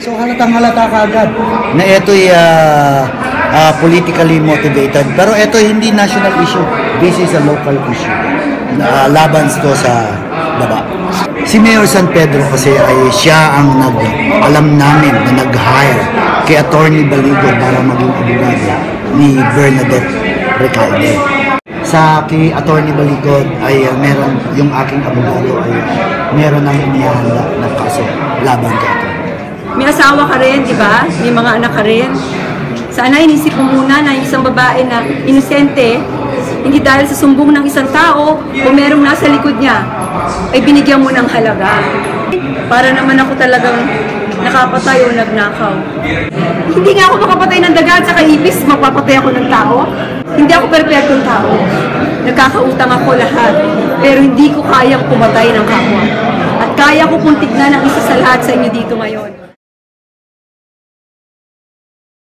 So halatang halata kagad na ito'y politically motivated. Pero ito hindi national issue. This is a local issue. Laban ito sa baba. Si Mayor San Pedro kasi ay siya ang alam namin na nag-hire kay Attorney Baligo para maging abogado ni Bernadette Recalde. Sa kay Attorney Baligo ay meron yung aking abogado ay meron nang inihanda ng kaso laban kay Attorney. May asawa ka rin, di ba? May mga anak ka rin. Sana inisip mo muna na yung isang babae na inosente, hindi dahil sa sumbong ng isang tao o merong nasa likod niya, ay binigyan mo ng halaga. Para naman ako talagang nakapatay o nagnakaw. Hindi nga ako makapatay ng daga at saka ipis, magpapatay ako ng tao. Hindi ako perpektong tao. Nagkakautang ako lahat. Pero hindi ko kayang pumatay ng kapwa. At kaya ko pong tignan ang isa sa lahat sa inyo dito ngayon.